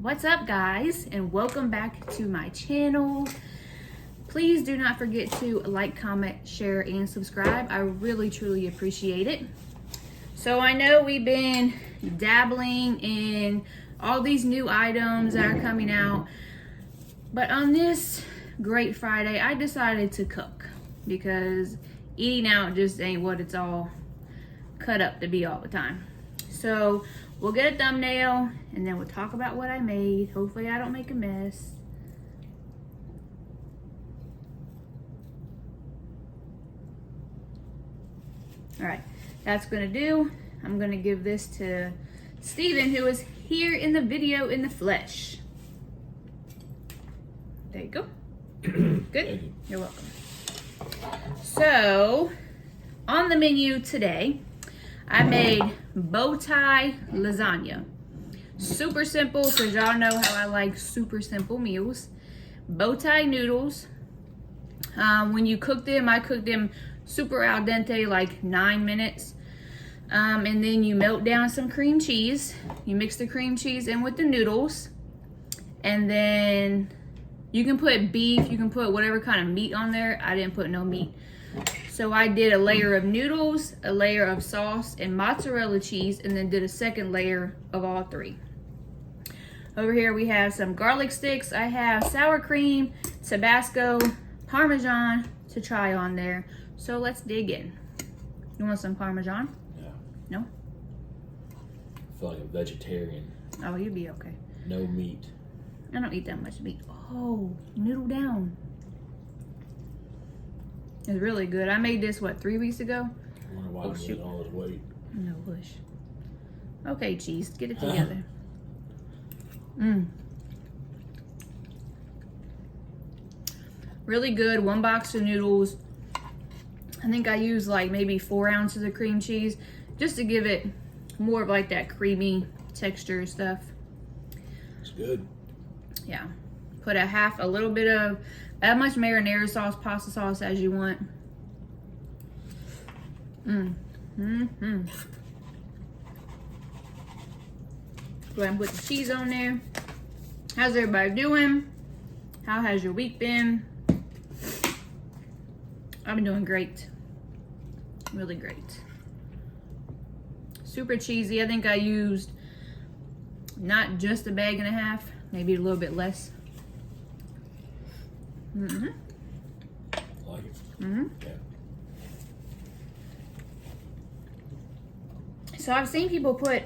What's up, guys, and welcome back to my channel. Please do not forget to like, comment, share, and subscribe. I really truly appreciate it. So I know we've been dabbling in all these new items that are coming out, but on this Great Friday I decided to cook because eating out just ain't what it's all cut up to be all the time. So we'll get a thumbnail and then we'll talk about what I made. Hopefully I don't make a mess. All right, that's gonna do. I'm gonna give this to Steven, who is here in the video in the flesh. There you go. Good? Thank you. You're welcome. So, on the menu today, I made bow tie lasagna. Super simple, because y'all know how I like super simple meals. Bow tie noodles. When you cook them, I cook them super al dente, like 9 minutes. And then you melt down some cream cheese. You mix the cream cheese in with the noodles. And then you can put beef, you can put whatever kind of meat on there. I didn't put no meat. So I did a layer of noodles, a layer of sauce, and mozzarella cheese, and then did a second layer of all three. Over here we have some garlic sticks. I have sour cream, Tabasco, Parmesan to try on there. So let's dig in. You want some Parmesan? Yeah. No? I feel like a vegetarian. Oh, you'd be okay. No meat. I don't eat that much meat. Oh, noodle down. It's really good. I made this, what, 3 weeks ago? I wonder why I'm losing all this weight. No, push. Okay, cheese, get it together. Mmm. Really good. 1 box of noodles. I think I used like maybe 4 ounces of cream cheese just to give it more of like that creamy texture stuff. It's good. Yeah. Put a little bit of as much marinara sauce, pasta sauce as you want. Go ahead and put the cheese on there. How's everybody doing? How has your week been? I've been doing great. Really great. Super cheesy. I think I used not just a bag and a half, maybe a little bit less. I like it. Yeah. So I've seen people put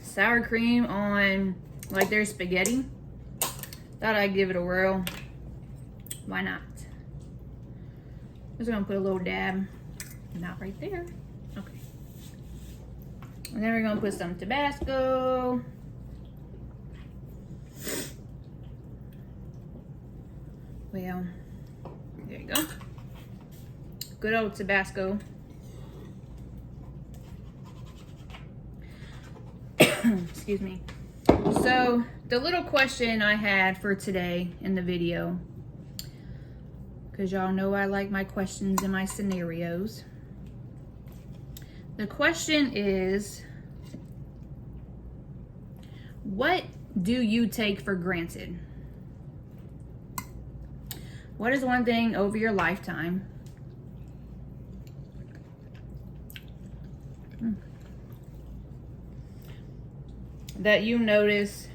sour cream on like their spaghetti. Thought I'd give it a whirl. Why not? Just gonna put a little dab. Not right there. Okay. And then we're gonna put some Tabasco. Well, there you go. Good old Tabasco. Excuse me. So, the little question I had for today in the video, because y'all know I like my questions and my scenarios. The question is, what do you take for granted? What is one thing over your lifetime that you notice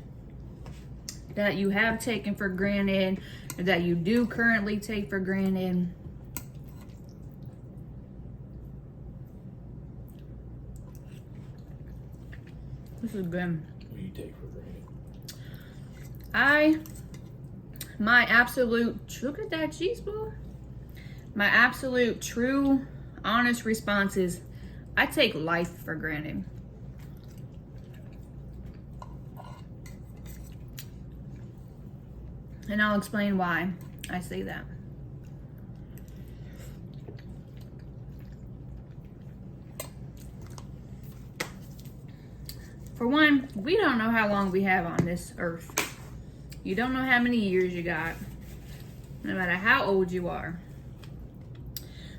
that you have taken for granted, or that you do currently take for granted? This is good. What do you take for granted? My absolute, look at that cheese ball. My absolute, true, honest response is, I take life for granted. And I'll explain why I say that. For one, we don't know how long we have on this earth. You don't know how many years you got, no matter how old you are.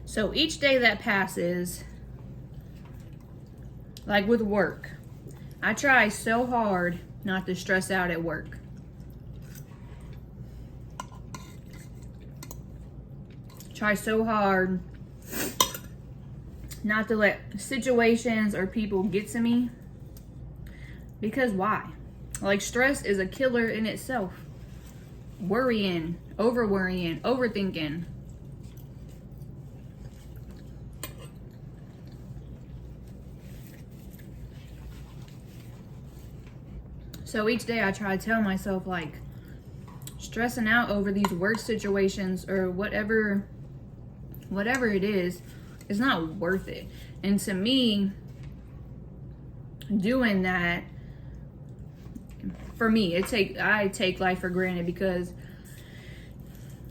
So each day that passes, like with work, I try so hard not to stress out at work. try so hard not to let situations or people get to me. Because why? Like, stress is a killer in itself. Worrying, overthinking. So each day I try to tell myself, like, stressing out over these work situations or whatever it is not worth it. And to me, doing that, for me, I take life for granted because,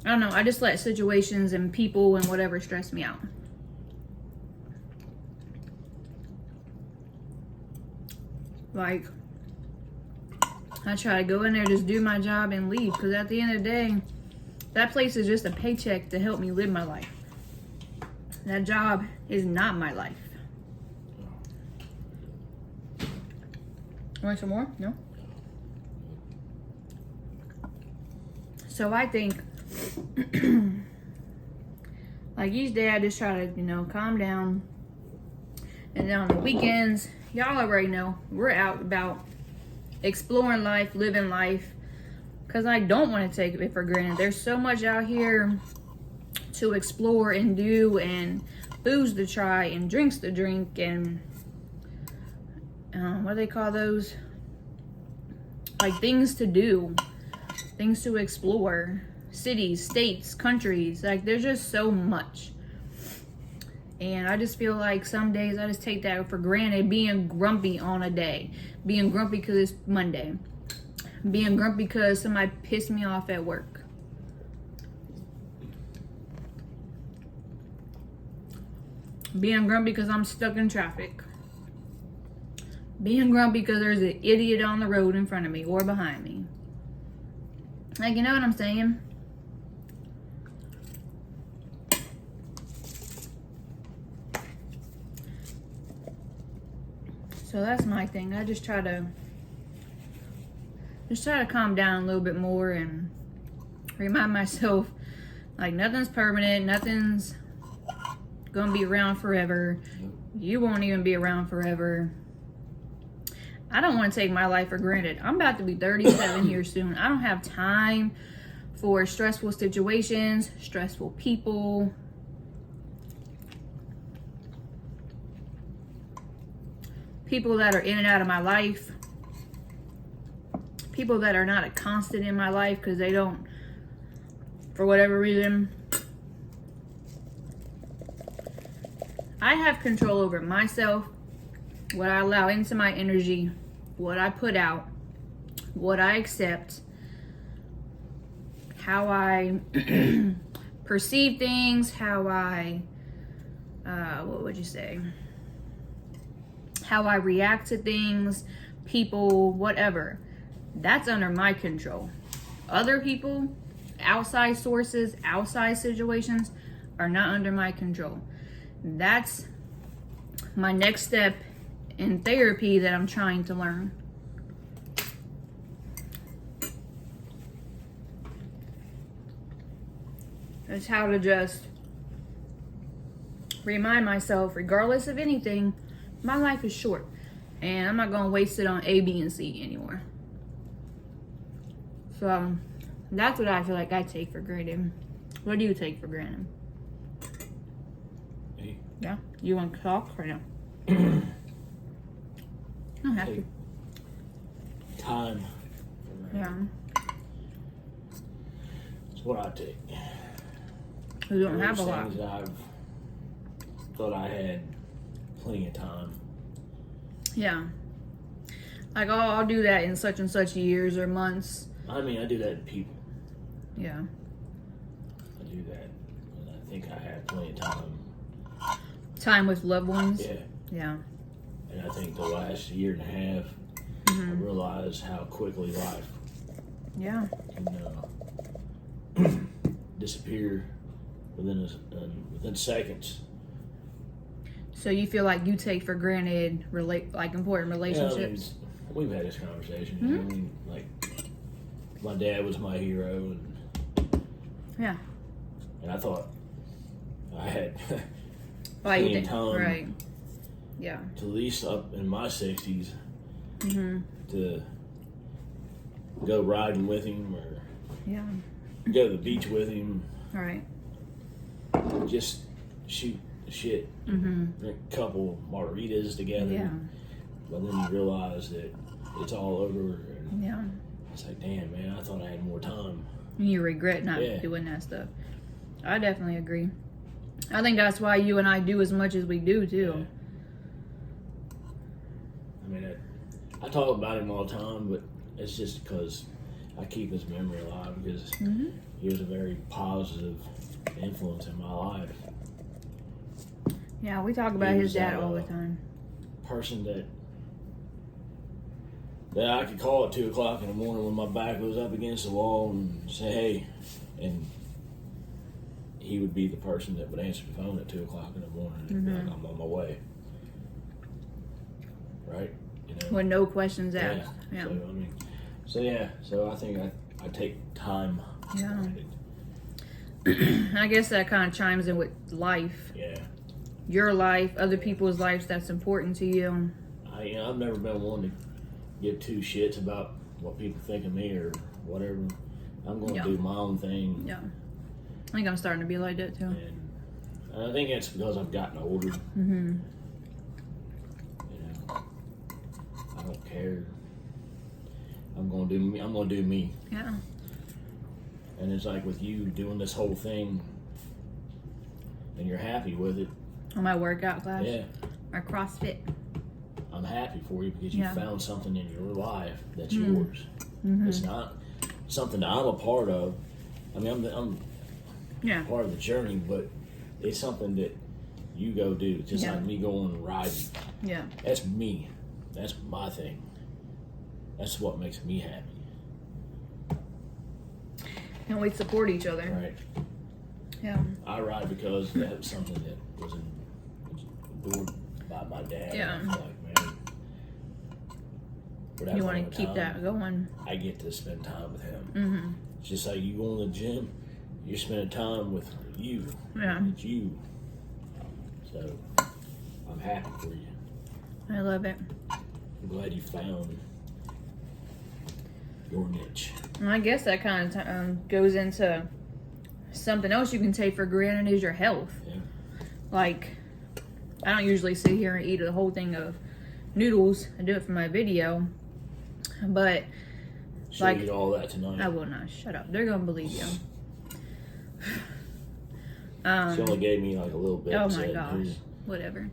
I don't know, I just let situations and people and whatever stress me out. Like, I try to go in there, just do my job and leave, because at the end of the day, that place is just a paycheck to help me live my life. That job is not my life. Want some more? No? So I think, like, each day I just try to, calm down. And then on the weekends, y'all already know, we're out about exploring life, living life. Because I don't want to take it for granted. There's so much out here to explore and do, and foods to try, and drinks to drink, and what do they call those? Like, things to do, things to explore, cities, states, countries. Like, there's just so much. And I just feel like some days I just take that for granted, being grumpy on a day, being grumpy because it's Monday, being grumpy because somebody pissed me off at work. Being grumpy because I'm stuck in traffic. Being grumpy because there's an idiot on the road in front of me or behind me. Like, you know what I'm saying? So that's my thing. I just try to calm down a little bit more and remind myself, like, nothing's permanent, nothing's gonna be around forever. You won't even be around forever. I don't want to take my life for granted. I'm about to be 37 here soon. I don't have time for stressful situations, stressful people. People that are in and out of my life. People that are not a constant in my life because they don't, for whatever reason. I have control over myself, what I allow into my energy, what I put out, what I accept, how I perceive things, how I, what would you say? How I react to things, people, whatever. That's under my control. Other people, outside sources, outside situations are not under my control. That's my next step in therapy that I'm trying to learn. It's how to just remind myself, regardless of anything, my life is short. And I'm not going to waste it on A, B, and C anymore. So, that's what I feel like I take for granted. What do you take for granted? Me? Yeah? You want to talk or no? You don't have to. Time. Yeah. It's what I take. You don't have a There's lot. things I've thought I had plenty of time. Yeah. Like, oh, I'll do that in such and such years or months. I mean, I do that in people. Yeah. I do that. And I think I have plenty of time. Time with loved ones. Yeah. Yeah. And I think the last year and a half, I realized how quickly life Yeah. can disappear within seconds. So you feel like you take for granted important relationships? Yeah, I mean, we've had this conversation. You know, I mean, like, my dad was my hero, Yeah. and I thought I had Like, plenty of time, right? Yeah. to at least up in my 60s, to go riding with him or Yeah. go to the beach with him, All right. just shoot the shit, drink a couple margaritas together. Yeah. But then you realize that it's all over, and Yeah. it's like, damn, man, I thought I had more time. And you regret not doing that stuff. I definitely agree. I think that's why you and I do as much as we do too. Yeah. I mean, I talk about him all the time, but it's just because I keep his memory alive, because he was a very positive influence in my life. Yeah, we talk about his dad all the time. Person that I could call at 2 o'clock in the morning when my back was up against the wall and say, hey, and he would be the person that would answer the phone at 2 o'clock in the morning and be like, I'm on my way. Right? You know? With no questions asked. Yeah. Yeah. So I think I take time. Yeah. I guess that kind of chimes in with life. Yeah. Your life, other people's lives that's important to you. I've never been one to give two shits about what people think of me or whatever. I'm going to do my own thing. Yeah. I think I'm starting to be like that too. And I think it's because I've gotten older. You know, I don't care. I'm going to do me. I'm going to do me. Yeah. And it's like with you doing this whole thing, and you're happy with it. On my workout class. Yeah. My CrossFit. I'm happy for you because you found something in your life that's yours. It's not something that I'm a part of. I mean, I'm part of the journey, but it's something that you go do. Just like me going riding. Yeah. That's me. That's my thing. That's what makes me happy. And we support each other. Right. Yeah. I ride because that was something that was endured by my dad. Yeah. It's like, man, for that You long want to keep time, that going. I get to spend time with him. It's just like you go in the gym, you're spending time with you. Yeah. It's you. So I'm happy for you. I love it. I'm glad you found your niche. And I guess that kind of goes into something else you can take for granted is your health. Yeah. Like, I don't usually sit here and eat a whole thing of noodles. I do it for my video. But, She'll eat all that tonight. I will not. Shut up. They're going to believe you. She only gave me like a little bit. Oh my gosh. Whatever.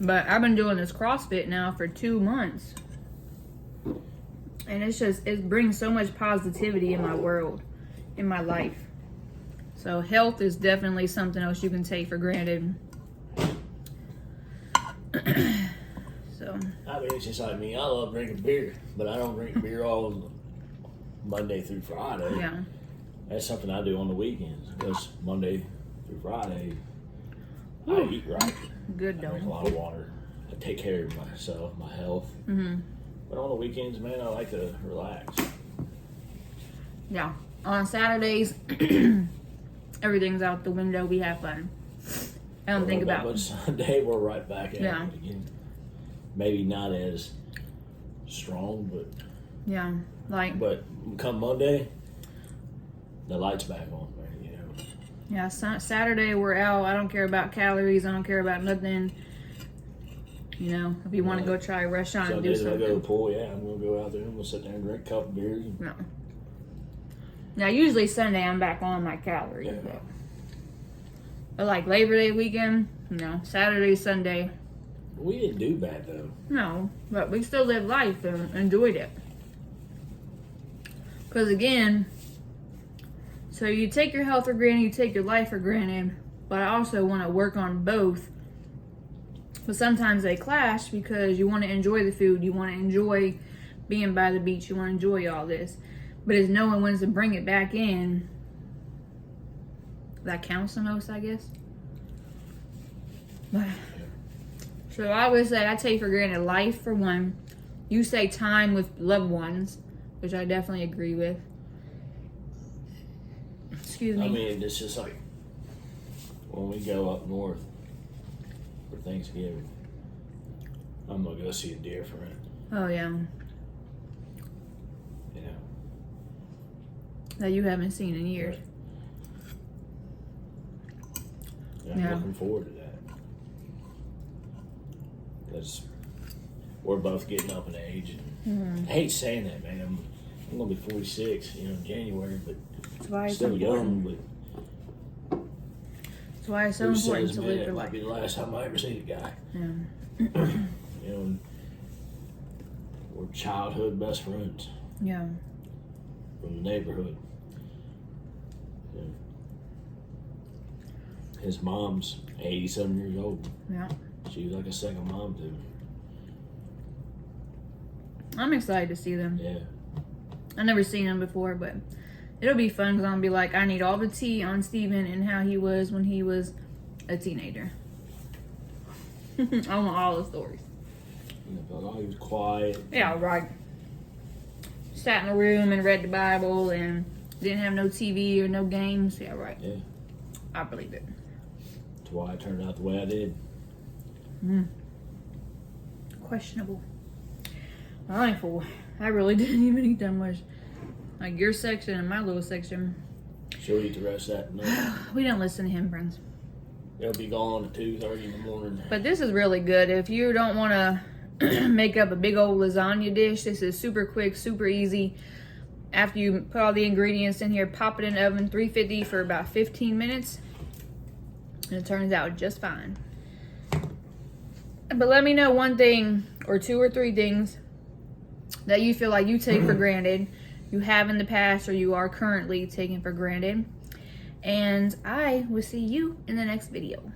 But I've been doing this CrossFit now for 2 months. And it brings so much positivity in my world, in my life. So health is definitely something else you can take for granted. So. I mean, it's just like me. I love drinking beer, but I don't drink beer all Monday through Friday. Yeah. That's something I do on the weekends, because Monday through Friday, I eat right. Good I dog. drink a lot of water. I take care of myself, my health. But on the weekends, man, I like to relax. Yeah. On Saturdays, everything's out the window. We have fun. I don't think about But Sunday, we're right back at Yeah. it again. Maybe not as strong, but come Monday, the light's back on, man. You know. Yeah, Saturday we're out. I don't care about calories. I don't care about nothing. You know, if you want to go try a restaurant and do Sundays, I go to something. the pool. Yeah, I'm gonna go out there and we'll sit there and drink a couple beers. No. Now, usually Sunday I'm back on my calories. Yeah. But like Labor Day weekend, Saturday, Sunday. We didn't do bad though. No, but we still lived life and enjoyed it. Because again, so you take your health for granted, you take your life for granted, but I also want to work on both. But sometimes they clash because you want to enjoy the food, you want to enjoy being by the beach, you want to enjoy all this. But it's knowing when to bring it back in that counts the most, I guess. So I would say I take for granted life for one. You say time with loved ones, which I definitely agree with. Excuse me. I mean, it's just like when we go up north for Thanksgiving, I'm gonna go see a deer friend. Oh yeah. You know. That you haven't seen in years. Right. I'm looking forward to that. Because we're both getting up in age. And I hate saying that, man. I'm gonna be 46, in January, but that's why it's still young. But that's why it's so important to live your it life. might be the last time I ever see a guy. Yeah. And we're childhood best friends. Yeah. From the neighborhood. Yeah. His mom's 87 years old. Yeah. She was like a second mom to me. I'm excited to see them. Yeah. I've never seen them before, but it'll be fun because I'm gonna be like, I need all the tea on Steven and how he was when he was a teenager. I want all the stories. Oh, he was quiet. Yeah, right. Sat in a room and read the Bible and didn't have no TV or no games. Yeah, right. Yeah. I believe it. That's why I turned out the way I did. Questionable. Mindful. I really didn't even eat that much. Like your section and my little section. She'll eat the rest of that tonight. We don't listen to him, friends. They'll be gone at 2:30 in the morning. But this is really good. If you don't want to make up a big old lasagna dish, this is super quick, super easy. After you put all the ingredients in here, pop it in the oven, 350 for about 15 minutes. And it turns out just fine. But let me know one thing or two or three things that you feel like you take for granted, you have in the past, or you are currently taking for granted. And I will see you in the next video.